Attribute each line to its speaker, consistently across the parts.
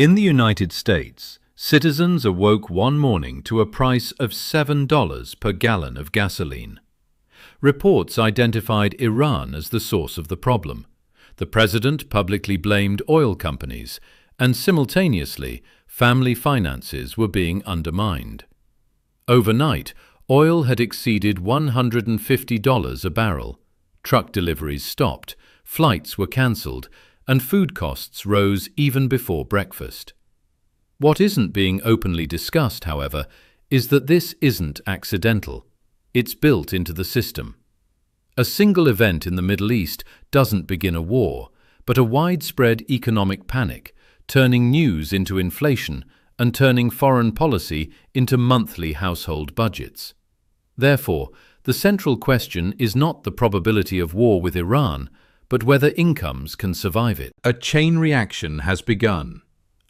Speaker 1: In the United States, citizens awoke one morning to a price of $7 per gallon of gasoline. Reports identified Iran as the source of the problem. The president publicly blamed oil companies, and simultaneously, family finances were being undermined. Overnight, oil had exceeded $150 a barrel. Truck deliveries stopped, flights were cancelled, and food costs rose even before breakfast. What isn't being openly discussed, however, is that this isn't accidental. It's built into the system. A single event in the Middle East doesn't begin a war, but a widespread economic panic, turning news into inflation and turning foreign policy into monthly household budgets. Therefore, the central question is not the probability of war with Iran, but whether incomes can survive it. A chain reaction has begun.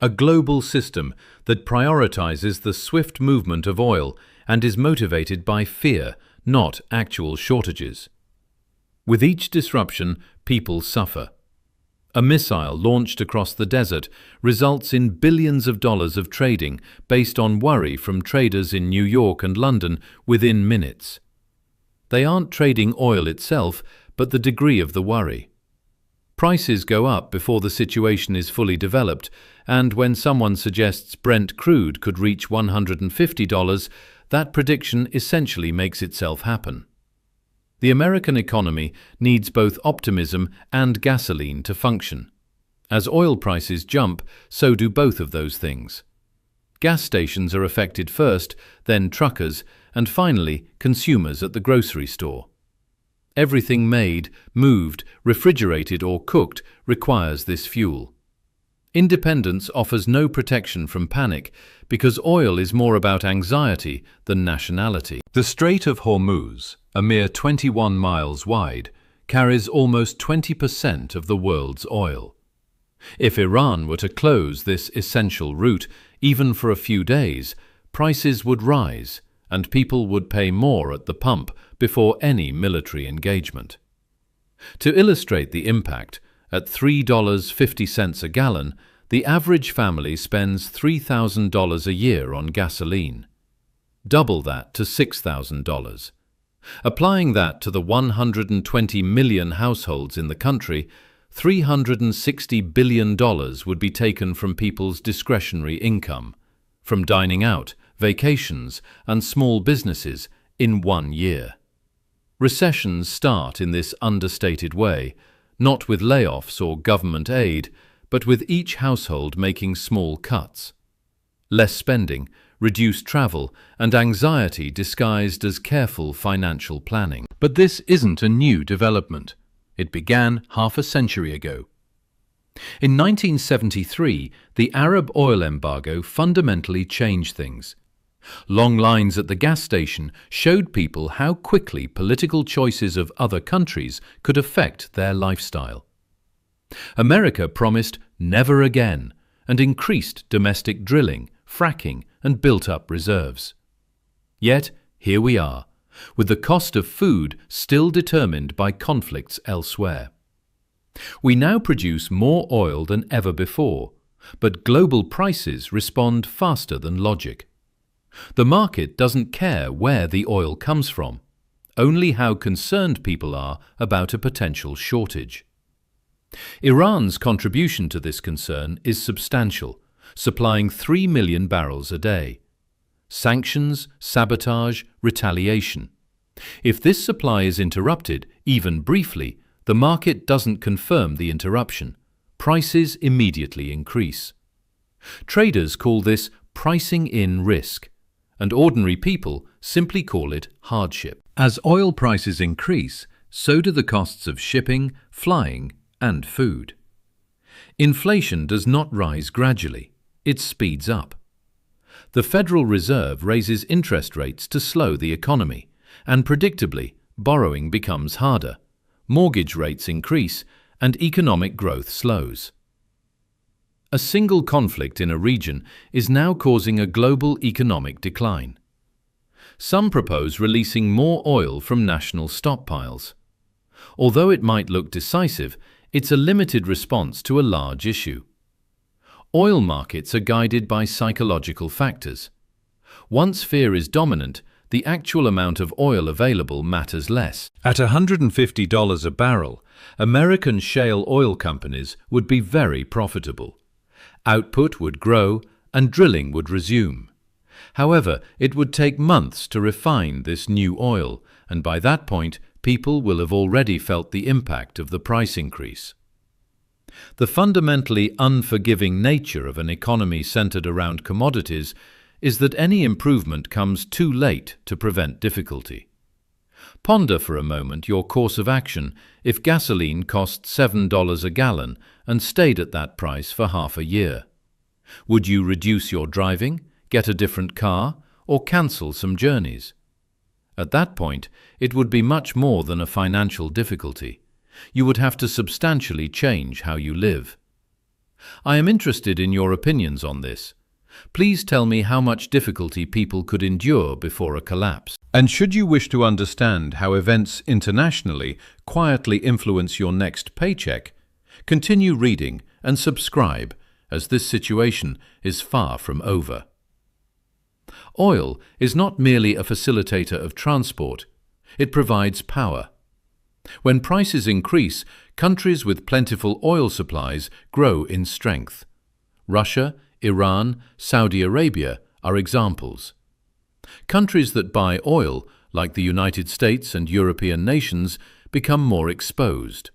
Speaker 1: A global system that prioritizes the swift movement of oil and is motivated by fear, not actual shortages. With each disruption, people suffer. A missile launched across the desert results in billions of dollars of trading based on worry from traders in New York and London within minutes. They aren't trading oil itself, but the degree of the worry. Prices go up before the situation is fully developed, and when someone suggests Brent crude could reach $150, that prediction essentially makes itself happen. The American economy needs both optimism and gasoline to function. As oil prices jump, so do both of those things. Gas stations are affected first, then truckers, and finally consumers at the grocery store. Everything made, moved, refrigerated or cooked requires this fuel. Independence offers no protection from panic because oil is more about anxiety than nationality. The Strait of Hormuz, a mere 21 miles wide, carries almost 20% of the world's oil. If Iran were to close this essential route, even for a few days, prices would rise and people would pay more at the pump before any military engagement. To illustrate the impact, at $3.50 a gallon, the average family spends $3,000 a year on gasoline. Double that to $6,000. Applying that to the 120 million households in the country, $360 billion would be taken from people's discretionary income, from dining out, vacations, and small businesses in 1 year. Recessions start in this understated way, not with layoffs or government aid, but with each household making small cuts. Less spending, reduced travel, and anxiety disguised as careful financial planning. But this isn't a new development. It began half a century ago. In 1973, the Arab oil embargo fundamentally changed things. Long lines at the gas station showed people how quickly political choices of other countries could affect their lifestyle. America promised never again and increased domestic drilling, fracking, and built up reserves. Yet, here we are, with the cost of food still determined by conflicts elsewhere. We now produce more oil than ever before, but global prices respond faster than logic. The market doesn't care where the oil comes from, only how concerned people are about a potential shortage. Iran's contribution to this concern is substantial, supplying 3 million barrels a day. Sanctions, sabotage, retaliation. If this supply is interrupted, even briefly, the market doesn't confirm the interruption. Prices immediately increase. Traders call this pricing in risk, and ordinary people simply call it hardship. As oil prices increase, so do the costs of shipping, flying, and food. Inflation does not rise gradually, it speeds up. The Federal Reserve raises interest rates to slow the economy, and predictably, borrowing becomes harder, mortgage rates increase, and economic growth slows. A single conflict in a region is now causing a global economic decline. Some propose releasing more oil from national stockpiles. Although it might look decisive, it's a limited response to a large issue. Oil markets are guided by psychological factors. Once fear is dominant, the actual amount of oil available matters less. At $150 a barrel, American shale oil companies would be very profitable. Output would grow and drilling would resume. However, it would take months to refine this new oil, and by that point, people will have already felt the impact of the price increase. The fundamentally unforgiving nature of an economy centered around commodities is that any improvement comes too late to prevent difficulty. Ponder for a moment your course of action if gasoline cost $7 a gallon and stayed at that price for half a year. Would you reduce your driving, get a different car, or cancel some journeys? At that point, it would be much more than a financial difficulty. You would have to substantially change how you live. I am interested in your opinions on this. Please tell me how much difficulty people could endure before a collapse. And should you wish to understand how events internationally quietly influence your next paycheck, continue reading and subscribe, as this situation is far from over. Oil is not merely a facilitator of transport, it provides power. When prices increase, countries with plentiful oil supplies grow in strength. Russia, Iran, Saudi Arabia are examples. Countries that buy oil, like the United States and European nations, become more exposed.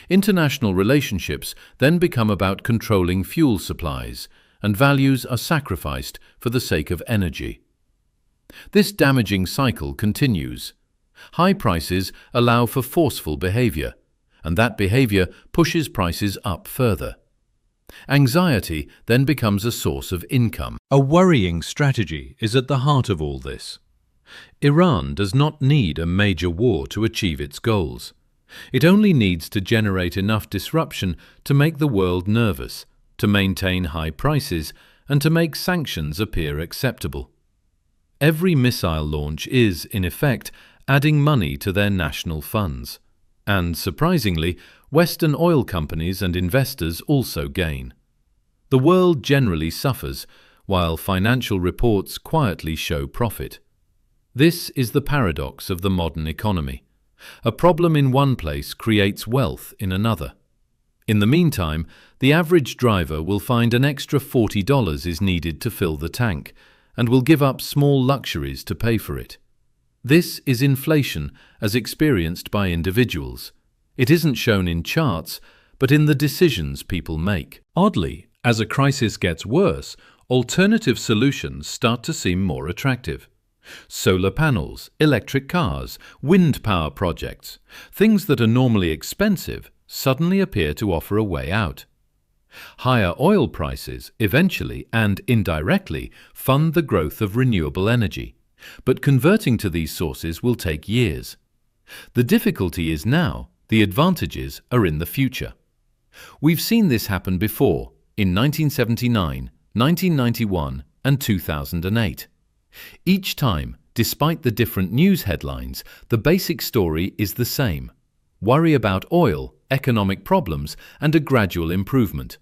Speaker 1: International relationships then become about controlling fuel supplies, and values are sacrificed for the sake of energy. This damaging cycle continues. High prices allow for forceful behavior, and that behavior pushes prices up further. Anxiety then becomes a source of income. A worrying strategy is at the heart of all this. Iran does not need a major war to achieve its goals. It only needs to generate enough disruption to make the world nervous, to maintain high prices, and to make sanctions appear acceptable. Every missile launch is, in effect, adding money to their national funds. And, surprisingly, Western oil companies and investors also gain. The world generally suffers, while financial reports quietly show profit. This is the paradox of the modern economy. A problem in one place creates wealth in another. In the meantime, the average driver will find an extra $40 is needed to fill the tank, and will give up small luxuries to pay for it. This is inflation as experienced by individuals. It isn't shown in charts, but in the decisions people make. Oddly, as a crisis gets worse, alternative solutions start to seem more attractive. Solar panels, electric cars, wind power projects, things that are normally expensive suddenly appear to offer a way out. Higher oil prices eventually and indirectly fund the growth of renewable energy, but converting to these sources will take years. The difficulty is now, the advantages are in the future. We've seen this happen before, in 1979, 1991 and 2008. Each time, despite the different news headlines, the basic story is the same. Worry about oil, economic problems, and a gradual improvement.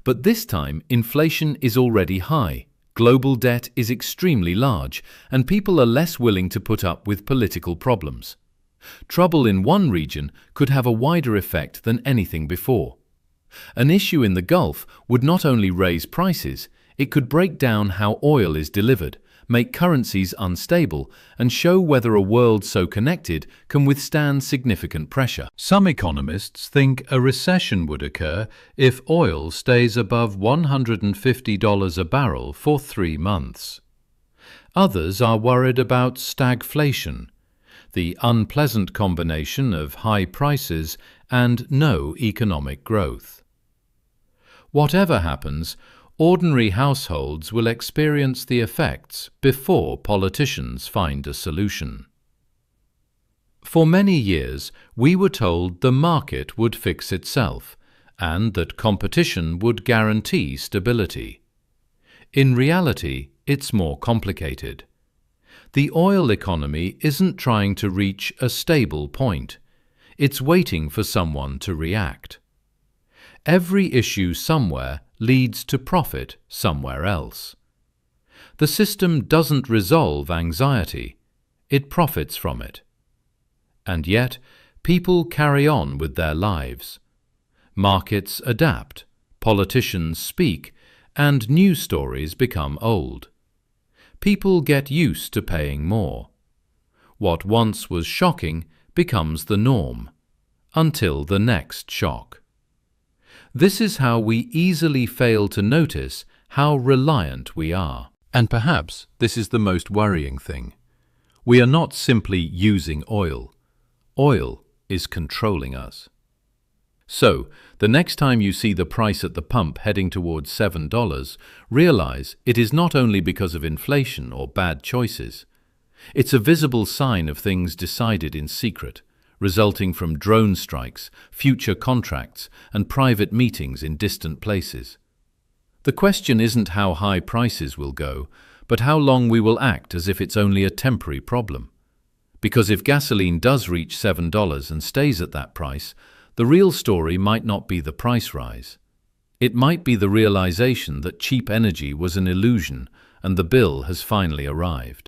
Speaker 1: But this time, inflation is already high, global debt is extremely large, and people are less willing to put up with political problems. Trouble in one region could have a wider effect than anything before. An issue in the Gulf would not only raise prices, it could break down how oil is delivered, make currencies unstable, and show whether a world so connected can withstand significant pressure. Some economists think a recession would occur if oil stays above $150 a barrel for 3 months. Others are worried about stagflation, the unpleasant combination of high prices and no economic growth. Whatever happens, ordinary households will experience the effects before politicians find a solution. For many years, we were told the market would fix itself and that competition would guarantee stability. In reality, it's more complicated. The oil economy isn't trying to reach a stable point. It's waiting for someone to react. Every issue somewhere leads to profit somewhere else. The system doesn't resolve anxiety, it profits from it. And yet, people carry on with their lives. Markets adapt, politicians speak, and news stories become old. People get used to paying more. What once was shocking becomes the norm, until the next shock. This is how we easily fail to notice how reliant we are. And perhaps this is the most worrying thing. We are not simply using oil. Oil is controlling us. So, the next time you see the price at the pump heading towards $7, realize it is not only because of inflation or bad choices. It's a visible sign of things decided in secret, resulting from drone strikes, future contracts, and private meetings in distant places. The question isn't how high prices will go, but how long we will act as if it's only a temporary problem. Because if gasoline does reach $7 and stays at that price, the real story might not be the price rise. It might be the realization that cheap energy was an illusion and the bill has finally arrived.